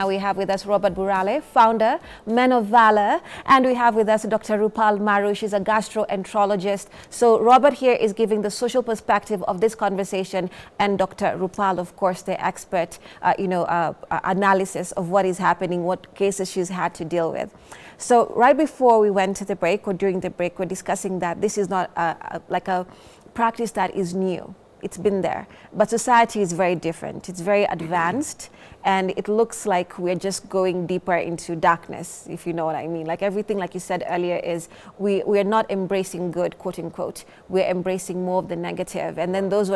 We have with us Robert Burale, founder, Men of Valor, and we have with us Dr. Rupal Maru. She's a gastroenterologist. So Robert here is giving the social perspective of this conversation, and Dr. Rupal, of course, the expert, analysis of what is happening, what cases she's had to deal with. So right before we went to the break, or during the break, we're discussing that this is not like a practice that is new. It's been there, but society is very different. It's very advanced, and it looks like we're just going deeper into darkness, if you know what I mean. Like everything, like you said earlier, is we're not embracing good, quote unquote. We're embracing more of the negative, and then those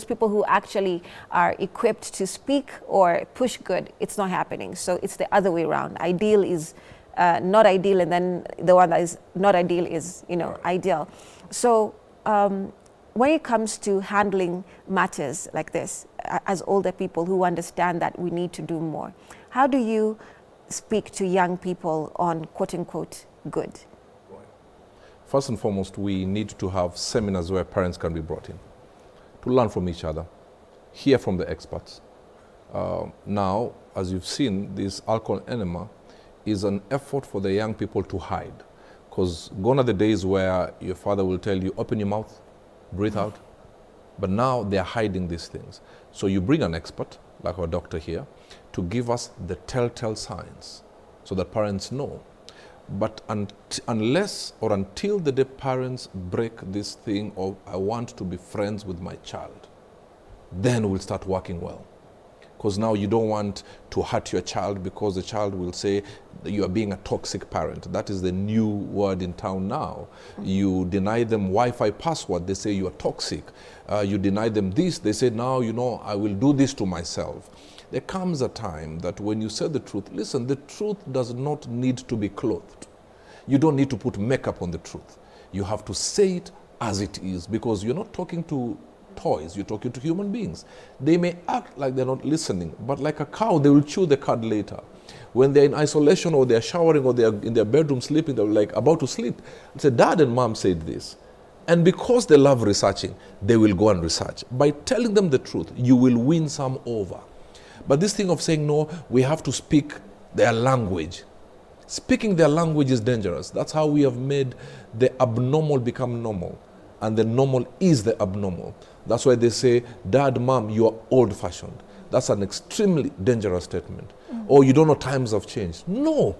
people who actually are equipped to speak or push good, it's not happening. So it's the other way around. Ideal is not ideal, and then the one that is not ideal is, ideal. So. When it comes to handling matters like this, as older people who understand that we need to do more, how do you speak to young people on quote-unquote good? Right. First and foremost, we need to have seminars where parents can be brought in to learn from each other, hear from the experts. Now, as you've seen, this alcohol enema is an effort for the young people to hide, because gone are the days where your father will tell you, open your mouth, breathe out. But now they're hiding these things. So you bring an expert, like our doctor here, to give us the telltale signs so that parents know. But unless or until the day parents break this thing of, I want to be friends with my child, then we'll start working well. Because now you don't want to hurt your child, because the child will say that you are being a toxic parent. That is the new word in town now. You deny them Wi-Fi password, they say you are toxic. You deny them this, they say now, I will do this to myself. There comes a time that when you say the truth, listen, the truth does not need to be clothed. You don't need to put makeup on the truth. You have to say it as it is, because you're not talking to toys, you're talking to human beings. They may act like they're not listening, but like a cow, they will chew the cud later. When they're in isolation, or they're showering, or they're in their bedroom sleeping, they're like about to sleep, they say, Dad and Mom said this. And because they love researching, they will go and research. By telling them the truth, you will win some over. But this thing of saying, no, we have to speak their language. Speaking their language is dangerous. That's how we have made the abnormal become normal. And the normal is the abnormal. That's why they say, Dad, Mom, you are old-fashioned. That's an extremely dangerous statement. Or you don't know, times have changed. No,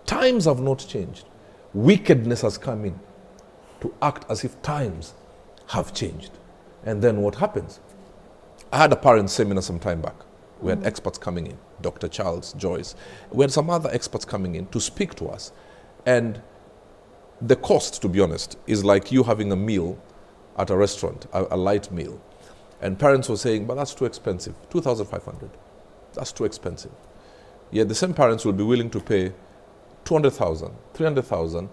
times have not changed. Wickedness has come in to act as if times have changed. And then what happens? I had a parent seminar some time back. We had experts coming in, Dr. Charles, Joyce. We had some other experts coming in to speak to us. And the cost, to be honest, is like you having a meal at a restaurant, a light meal. And parents were saying, but that's too expensive, 2,500. That's too expensive. Yet the same parents will be willing to pay 200,000, 300,000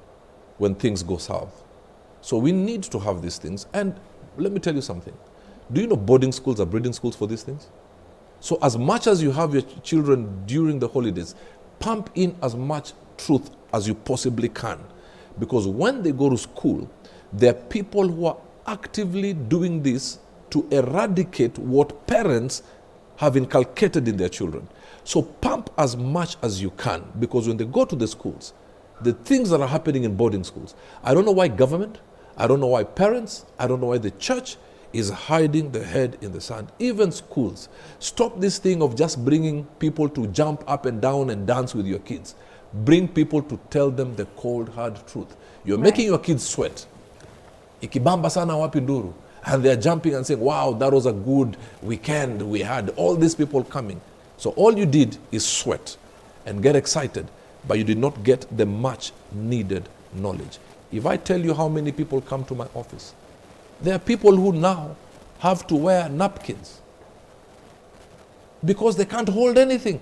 when things go south. So we need to have these things. And let me tell you something. Do you know boarding schools are breeding schools for these things? So as much as you have your children during the holidays, pump in as much truth as you possibly can. Because when they go to school, there are people who are actively doing this to eradicate what parents have inculcated in their children. So pump as much as you can, because when they go to the schools, the things that are happening in boarding schools, I don't know why government, I don't know why parents, I don't know why the church is hiding their head in the sand. Even schools, stop this thing of just bringing people to jump up and down and dance with your kids. Bring people to tell them the cold, hard truth. You're making your kids sweat. Ikibamba sana wapi nduru. And they're jumping and saying, wow, that was a good weekend we had. All these people coming. So all you did is sweat and get excited, but you did not get the much needed knowledge. If I tell you how many people come to my office, there are people who now have to wear napkins because they can't hold anything.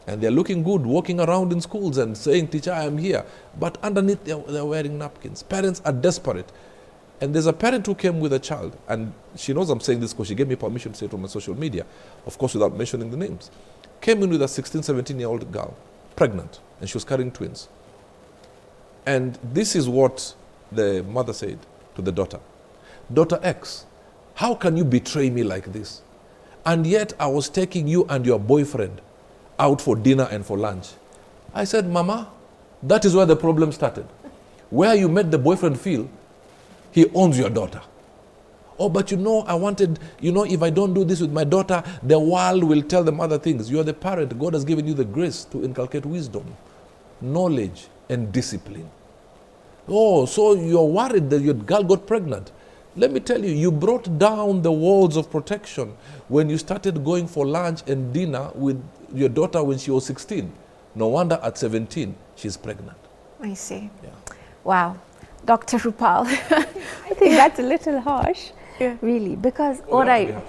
And they're looking good, walking around in schools and saying, teacher, I am here. But underneath, they're wearing napkins. Parents are desperate. And there's a parent who came with a child, and she knows I'm saying this because she gave me permission to say it on my social media, of course without mentioning the names. Came in with a 16, 17-year-old girl, pregnant, and she was carrying twins. And this is what the mother said to the daughter. Daughter X, how can you betray me like this? And yet I was taking you and your boyfriend out for dinner and for lunch. I said, Mama, that is where the problem started. Where you made the boyfriend feel he owns your daughter. Oh, but I wanted, if I don't do this with my daughter, the world will tell them other things. You are the parent. God has given you the grace to inculcate wisdom, knowledge, and discipline. Oh, so you're worried that your girl got pregnant. Let me tell you, you brought down the walls of protection when you started going for lunch and dinner with your daughter when she was 16. No wonder at 17, she's pregnant. I see. Yeah. Wow. Dr. Rupal. I think that's a little harsh, really, because I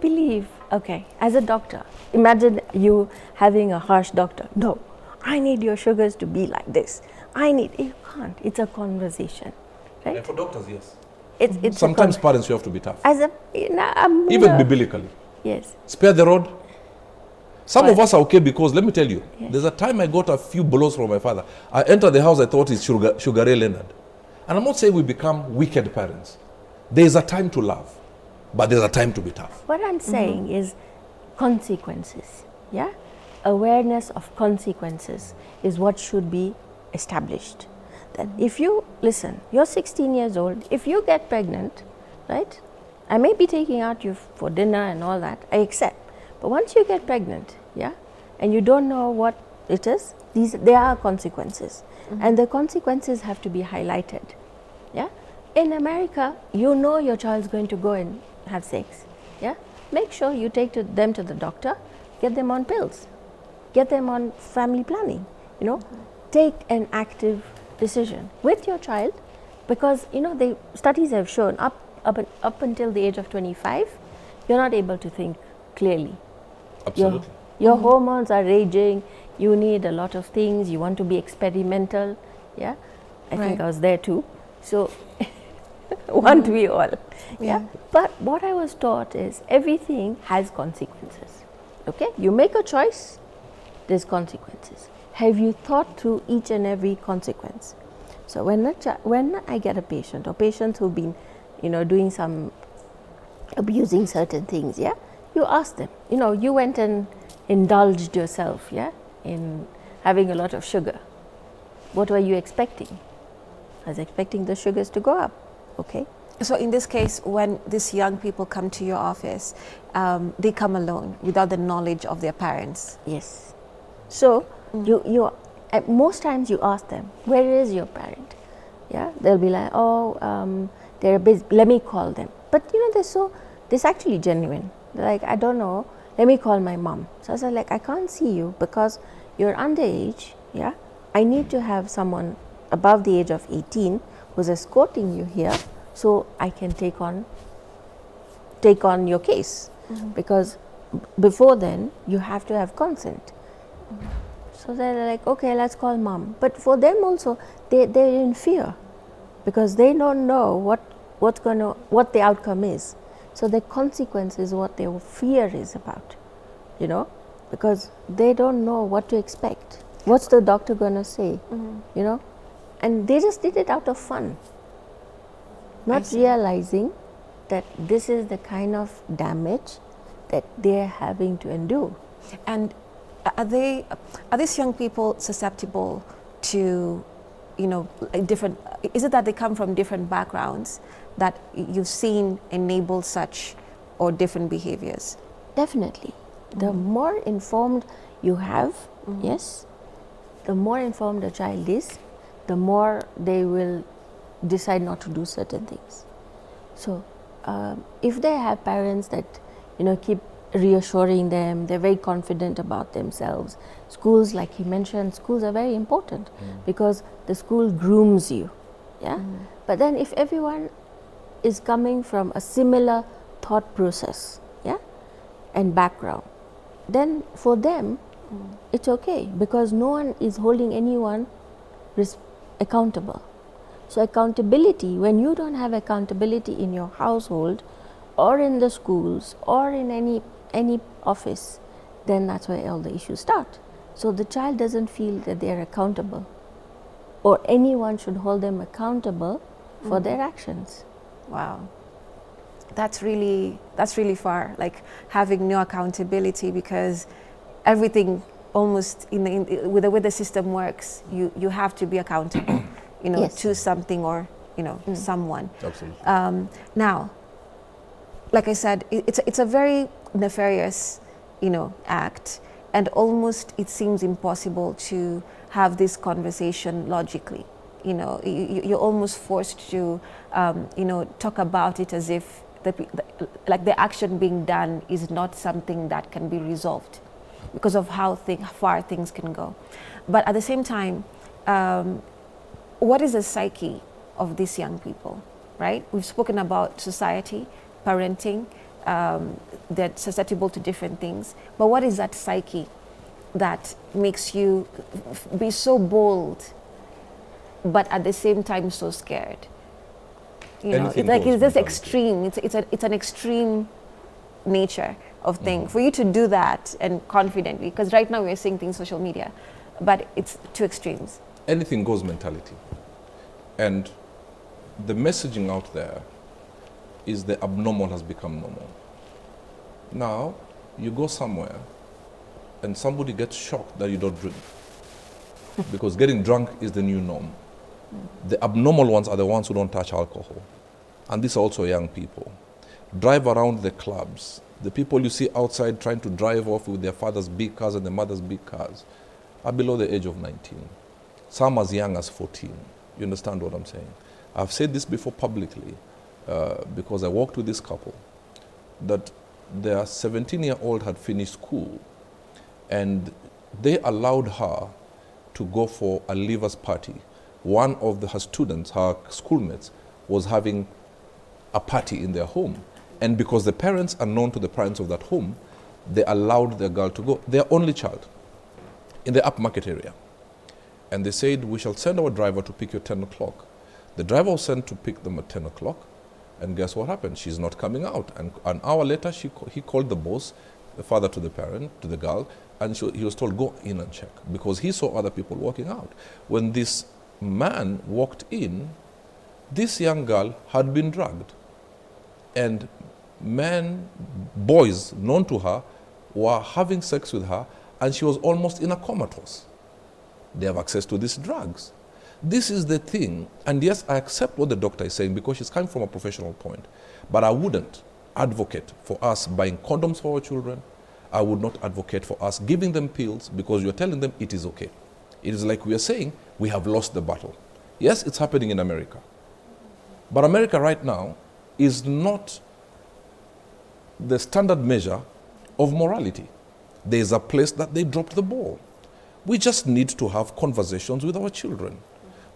believe, okay, as a doctor, imagine you having a harsh doctor. No, I need your sugars to be like this. You can't. It's a conversation, right? And for doctors, yes. It's sometimes parents, you have to be tough. Even biblically. Yes. Spare the rod. Some of us are okay because, let me tell you, there's a time I got a few blows from my father. I entered the house, I thought it's Sugar Ray Leonard. And I'm not saying we become wicked parents. There's a time to love, but there's a time to be tough. What I'm saying is consequences, yeah? Awareness of consequences is what should be established. That if you, listen, you're 16 years old, if you get pregnant, right? I may be taking out you for dinner and all that, I accept. But once you get pregnant, yeah, and you don't know what it is, there are consequences. And the consequences have to be highlighted, yeah. In America, your child's going to go and have sex, yeah. Make sure you take them to the doctor, get them on pills, get them on family planning, take an active decision with your child, because the studies have shown up until the age of 25, you're not able to think clearly. Absolutely. Your hormones are raging, you need a lot of things, you want to be experimental, yeah. I think I was there too, so weren't we all? Yeah. But what I was taught is everything has consequences, okay? You make a choice, there's consequences. Have you thought through each and every consequence? So when I get a patient or patients who've been, doing some abusing certain things, yeah, you ask them, you went and indulged yourself, yeah, in having a lot of sugar. What were you expecting? I was expecting the sugars to go up, okay? So in this case, when these young people come to your office, they come alone without the knowledge of their parents. Yes. So you most times you ask them, where is your parent? Yeah, they'll be like, they're busy, let me call them. But they're actually genuine. They're like, I don't know, let me call my mom. So I was like, I can't see you because you're underage, yeah? I need to have someone above the age of 18 who's escorting you here so I can take on your case. Because before then, you have to have consent. So they're like, okay, let's call mom. But for them also, they're in fear because they don't know what the outcome is. So the consequence is what their fear is about, because they don't know what to expect. What's the doctor going to say, And they just did it out of fun, not realizing that this is the kind of damage that they're having to endure. And are these young people susceptible to, different? Is it that they come from different backgrounds that you've seen enable such or different behaviors? Definitely. The more informed you have, yes, the more informed a child is, the more they will decide not to do certain things. So if they have parents that keep reassuring them, they're very confident about themselves. Schools, like he mentioned, schools are very important because the school grooms you, yeah. But then if everyone is coming from a similar thought process, yeah, and background, then for them it's okay because no one is holding anyone accountable. So accountability, when you don't have accountability in your household or in the schools or in any office, then that's where all the issues start. So the child doesn't feel that they're accountable or anyone should hold them accountable for their actions. Wow. That's really far, like having no accountability, because everything almost with the way the system works, you have to be accountable, Yes. to something or someone. Absolutely. Now, like I said, it's a very nefarious, act, and almost it seems impossible to have this conversation logically. You're almost forced to, talk about it as if the action being done is not something that can be resolved because of how far things can go. But at the same time, what is the psyche of these young people, right? We've spoken about society, parenting, they're susceptible to different things. But what is that psyche that makes you be so bold, but at the same time so scared? Anything It's goes this mentality. extreme. It's an extreme nature of thing for you to do that and confidently. Because right now we're seeing things social media, but it's two extremes. Anything goes mentality. And the messaging out there is the abnormal has become normal. Now, you go somewhere and somebody gets shocked that you don't drink. Because getting drunk is the new norm. The abnormal ones are the ones who don't touch alcohol. And these are also young people. Drive around the clubs. The people you see outside trying to drive off with their father's big cars and their mother's big cars are below the age of 19. Some as young as 14. You understand what I'm saying? I've said this before publicly because I worked with this couple, that their 17-year-old had finished school and they allowed her to go for a leavers party. One of her students, her schoolmates, was having a party in their home. And because the parents are known to the parents of that home, they allowed their girl to go, their only child, in the upmarket area. And they said, we shall send our driver to pick you at 10 o'clock. The driver was sent to pick them at 10 o'clock. And guess what happened? She's not coming out. And an hour later, he called the boss, the father to the parent, to the girl, and he was told, go in and check, because he saw other people walking out. When this man walked in, this young girl had been drugged. And boys known to her were having sex with her, and she was almost in a comatose. They have access to these drugs. This is the thing. And yes, I accept what the doctor is saying because she's coming from a professional point. But I wouldn't advocate for us buying condoms for our children. I would not advocate for us giving them pills because you're telling them it is okay. It is like we are saying we have lost the battle. Yes, it's happening in America. But America right now is not the standard measure of morality. There is a place that they dropped the ball. We just need to have conversations with our children.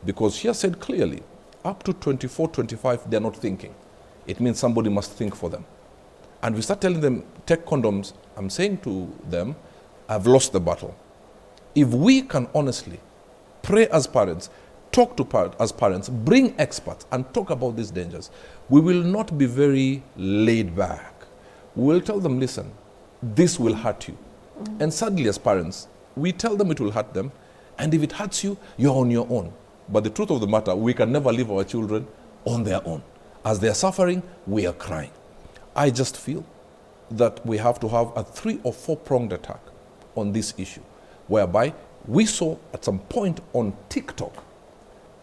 Because she has said clearly, up to 24, 25, they're not thinking. It means somebody must think for them. And we start telling them, take condoms. I'm saying to them, I've lost the battle. If we can honestly pray as parents, talk to as parents, bring experts and talk about these dangers, we will not be very laid back. We will tell them, listen, this will hurt you. And sadly as parents, we tell them it will hurt them, and if it hurts you, you're on your own. But the truth of the matter, we can never leave our children on their own. As they are suffering, we are crying. I just feel that we have to have a 3 or 4 pronged attack on this issue, whereby we saw at some point on TikTok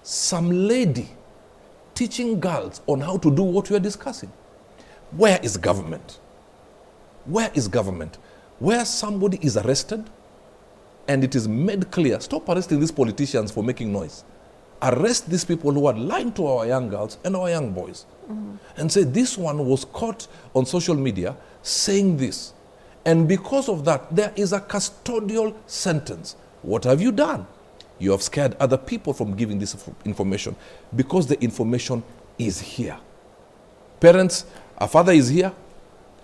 some lady teaching girls on how to do what we are discussing. Where is government? Where is government? Where somebody is arrested and it is made clear, stop arresting these politicians for making noise. Arrest these people who are lying to our young girls and our young boys. And say, this one was caught on social media saying this. And because of that, there is a custodial sentence. What have you done? You have scared other people from giving this information because the information is here. Parents, a father is here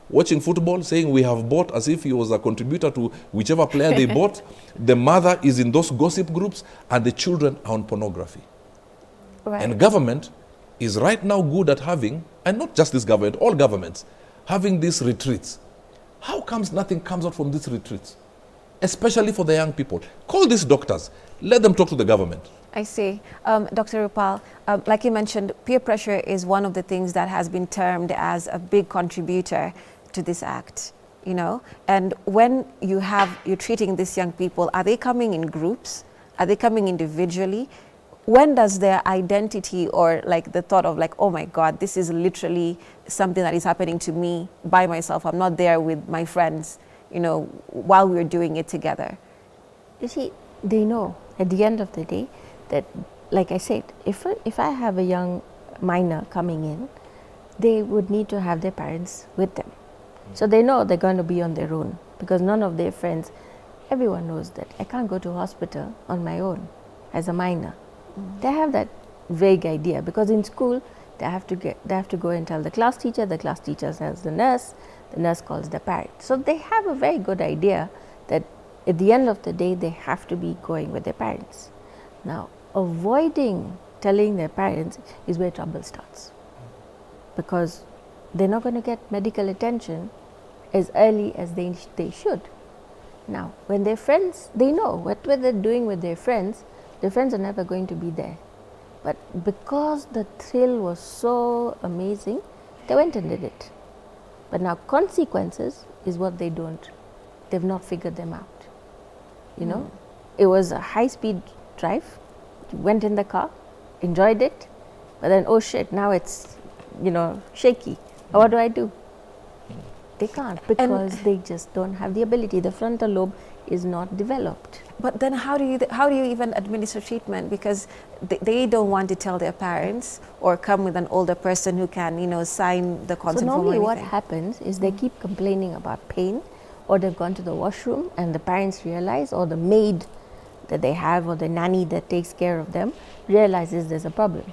watching football, saying we have bought, as if he was a contributor to whichever player they bought. The mother is in those gossip groups and the children are on pornography. Right. And government is right now good at having, and not just this government, all governments, having these retreats. How comes nothing comes out from these retreats? Especially for the young people. Call these doctors. Let them talk to the government. I see. Dr. Rupal, like you mentioned, peer pressure is one of the things that has been termed as a big contributor to this act. you know, and when you're treating these young people, are they coming in groups? Are they coming individually? When does their identity or like the thought of like, oh my God, this is literally something that is happening to me by myself. I'm not there with my friends, you know, while we're doing it together. You see, they know at the end of the day that, like I said, if I have a young minor coming in, they would need to have their parents with them. So they know they're going to be on their own because none of their friends, everyone knows that I can't go to hospital on my own as a minor. They have that vague idea because in school they have to go and tell the class teacher tells the nurse calls the parent. So they have a very good idea that at the end of the day they have to be going with their parents. Now, avoiding telling their parents is where trouble starts because they're not going to get medical attention as early as they should. Now, when their friends, they know what they're doing with their friends are never going to be there. But because the thrill was so amazing, they went and did it. But now consequences is what they've not figured them out. You know, it was a high-speed drive, went in the car, enjoyed it, but then, oh shit, now it's, you know, shaky. What do? They can't because they just don't have the ability. The frontal lobe is not developed. But then how do you even administer treatment? Because they don't want to tell their parents or come with an older person who can, you know, sign the consent form. So normally or what happens is they keep complaining about pain, or they've gone to the washroom and the parents realize, or the maid that they have or the nanny that takes care of them realizes there's a problem.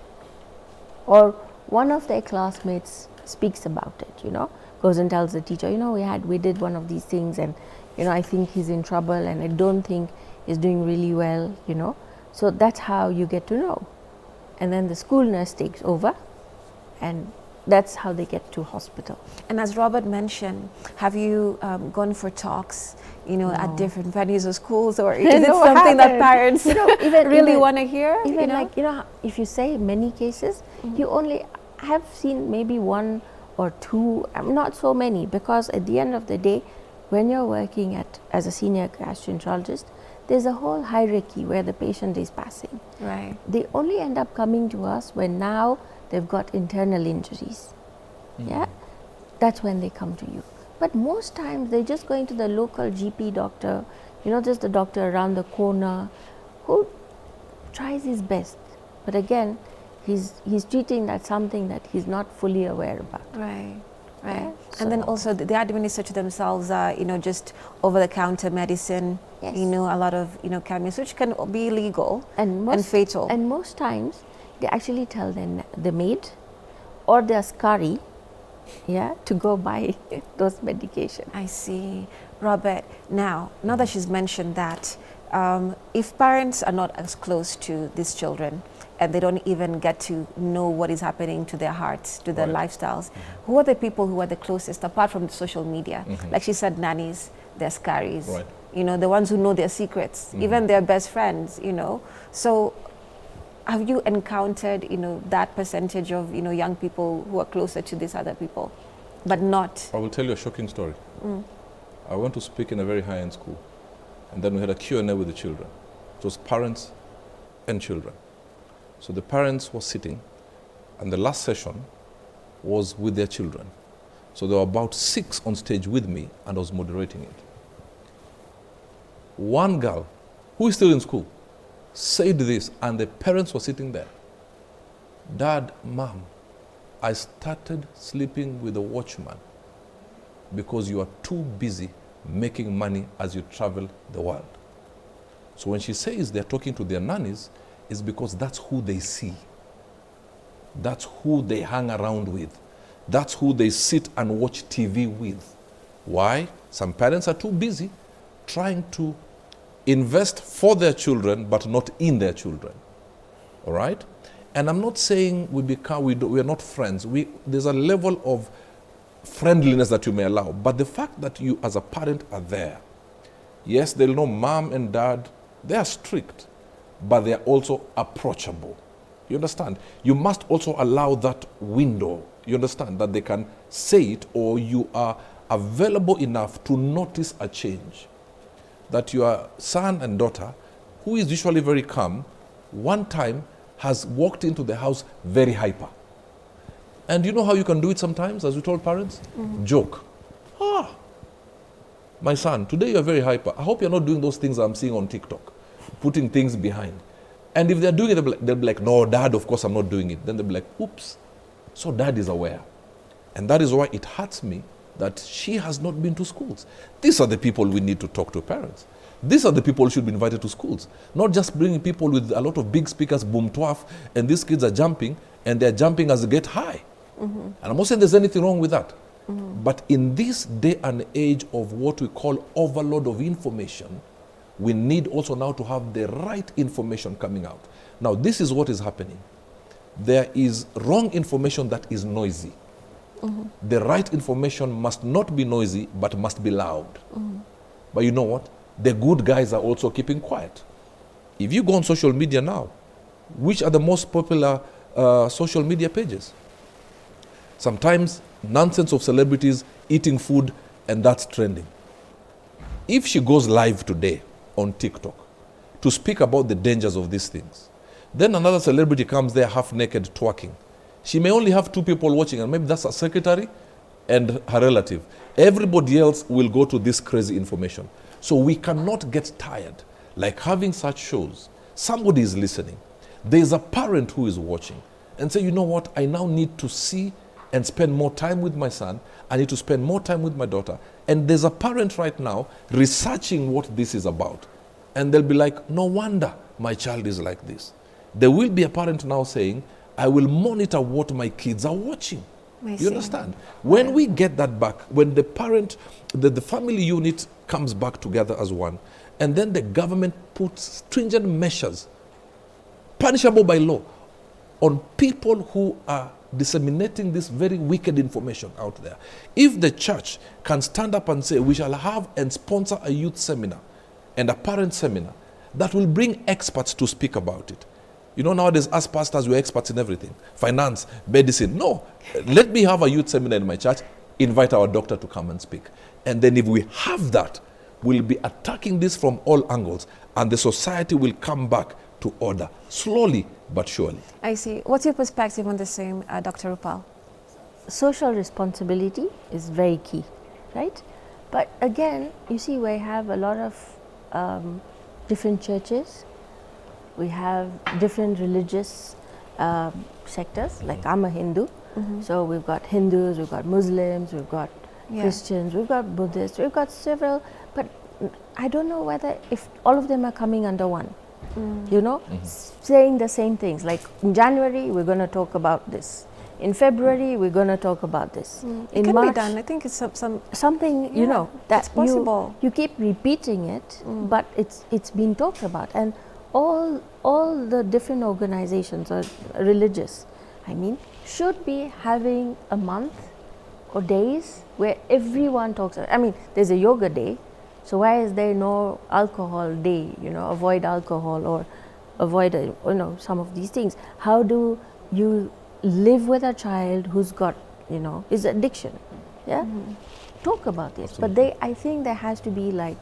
Or one of their classmates speaks about it, you know, goes and tells the teacher, you know, we did one of these things and, you know, I think he's in trouble and I don't think he's doing really well, you know. So that's how you get to know. And then the school nurse takes over and that's how they get to hospital. And as Robert mentioned, have you gone for talks, you know, at different venues or schools, or is it something that parents really want to hear? Even you know? like, you know, if you say many cases, you only have seen maybe one or two, not so many, because at the end of the day, when you're working as a senior gastroenterologist, there's a whole hierarchy where the patient is passing. Right. They only end up coming to us when now they've got internal injuries. Yeah, that's when they come to you. But most times they're just going to the local GP doctor, you know, just the doctor around the corner who tries his best. But again, he's treating that something that he's not fully aware about. Right. Right. Yeah, and then also they administer to themselves, you know, just over-the-counter medicine, Yes. you know, a lot of, you know, chemicals, which can be illegal and fatal. And most times they actually tell the maid or their scurry, yeah, to go buy those medications. I see. Robert, now that she's mentioned that, if parents are not as close to these children and they don't even get to know what is happening to their hearts, to their lifestyles, who are the people who are the closest, apart from the social media? Like she said, nannies, their scaries, you know, the ones who know their secrets, even their best friends, you know. So have you encountered, you know, that percentage of, you know, young people who are closer to these other people, but not? I will tell you a shocking story. I went to speak in a very high-end school, and then we had a Q&A with the children. It was parents and children. So the parents were sitting, and the last session was with their children. So there were about 6 on stage with me, and I was moderating it. One girl, who is still in school, said this, and the parents were sitting there. Dad, Mom, I started sleeping with the watchman because you are too busy making money as you travel the world. So when she says they're talking to their nannies, it's because that's who they see. That's who they hang around with. That's who they sit and watch TV with. Why? Some parents are too busy trying to invest for their children, but not in their children. All right? And I'm not saying we are not friends. There's a level of friendliness that you may allow, but the fact that you as a parent are there, yes, they'll know mom and dad, they are strict, but they are also approachable. You understand? You must also allow that window, you understand, that they can say it, or you are available enough to notice a change. That your son and daughter, who is usually very calm, one time has walked into the house very hyper. And you know how you can do it sometimes, as we told parents? Joke. My son, today you're very hyper. I hope you're not doing those things I'm seeing on TikTok, putting things behind. And if they're doing it, they'll be like, no, Dad, of course I'm not doing it. Then they'll be like, oops. So Dad is aware. And that is why it hurts me that she has not been to schools. These are the people we need to talk to, parents. These are the people who should be invited to schools. Not just bringing people with a lot of big speakers, boom, twaf, and these kids are jumping, and they're jumping as they get high. And I'm not saying there's anything wrong with that. But in this day and age of what we call overload of information, we need also now to have the right information coming out. Now, this is what is happening. There is wrong information that is noisy. The right information must not be noisy, but must be loud. But you know what? The good guys are also keeping quiet. If you go on social media now, which are the most popular social media pages? Sometimes nonsense of celebrities eating food, and that's trending. If she goes live today on TikTok to speak about the dangers of these things, then another celebrity comes there half naked twerking. She may only have 2 people watching, and maybe that's a secretary and her relative. Everybody else will go to this crazy information. So we cannot get tired. Like having such shows, somebody is listening. There's a parent who is watching and say, you know what, I now need to see and spend more time with my son. I need to spend more time with my daughter. And there's a parent right now researching what this is about. And they'll be like, no wonder my child is like this. There will be a parent now saying, I will monitor what my kids are watching. You understand? When we get that back, when the parent, the family unit comes back together as one, and then the government puts stringent measures, punishable by law, on people who are disseminating this very wicked information out there. If the church can stand up and say, we shall have and sponsor a youth seminar and a parent seminar that will bring experts to speak about it. You know, nowadays, as pastors, we're experts in everything. Finance, medicine. No, let me have a youth seminar in my church, invite our doctor to come and speak. And then if we have that, we'll be attacking this from all angles, and the society will come back to order, slowly but surely. I see. What's your perspective on the same, Dr. Rupal? Social responsibility is very key, right? But again, you see, we have a lot of different churches. We have different religious sectors, like I'm a Hindu. So we've got Hindus, we've got Muslims, we've got Christians, we've got Buddhists, we've got several, but I don't know whether if all of them are coming under one, you know, saying the same things. Like in January, we're going to talk about this. In February, we're going to talk about this. It can March, be done. I think it's something, you know, that it's possible. You keep repeating it, but it's been talked about. And all the different organizations or religious, I mean, should be having a month or days where everyone talks. I mean, there's a yoga day, so why is there no alcohol day? You know, avoid alcohol or avoid you know, some of these things. How do you live with a child who's got, you know, is addiction? Yeah, talk about this. Absolutely. But I think there has to be like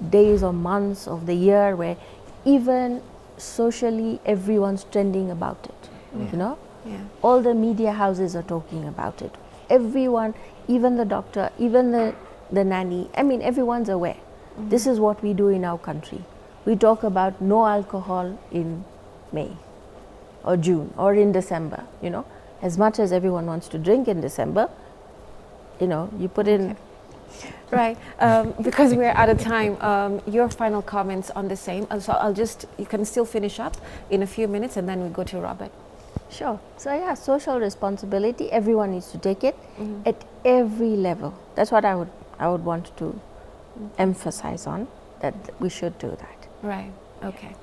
days or months of the year where even socially everyone's trending about it. You know, all the media houses are talking about it. Everyone, even the doctor, even the nanny, I mean, everyone's aware. This is what we do in our country. We talk about no alcohol in May or June or in December, you know. As much as everyone wants to drink in December, you know, you put in... Right, because we're out of time, your final comments on the same. So you can still finish up in a few minutes and then we go to Robert. Sure. So yeah, social responsibility, everyone needs to take it at every level. That's what I would want to emphasize on, that we should do that. Right, okay.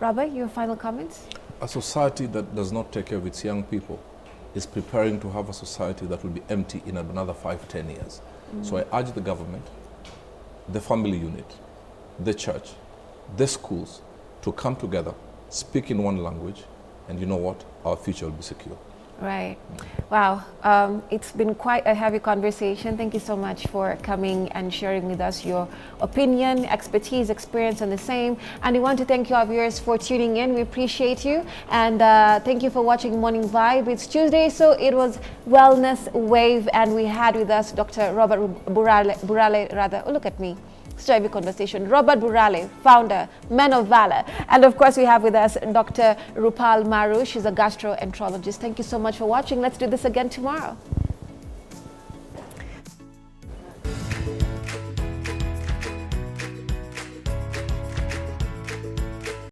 Robert, your final comments? A society that does not take care of its young people is preparing to have a society that will be empty in another 5-10 years. So I urge the government, the family unit, the church, the schools to come together, speak in one language, and you know what? Our future will be secure. Right. Wow. It's been quite a heavy conversation. Thank you so much for coming and sharing with us your opinion, expertise, experience on the same. And we want to thank you, our viewers, for tuning in. We appreciate you. And thank you for watching Morning Vibe. It's Tuesday, so it was Wellness Wave. And we had with us Dr. Robert Burale, rather. Oh, look at me. Every conversation. Robert Burale, founder, Man of Valor. And of course, we have with us Dr. Rupal Maru. She's a gastroenterologist. Thank you so much for watching. Let's do this again tomorrow.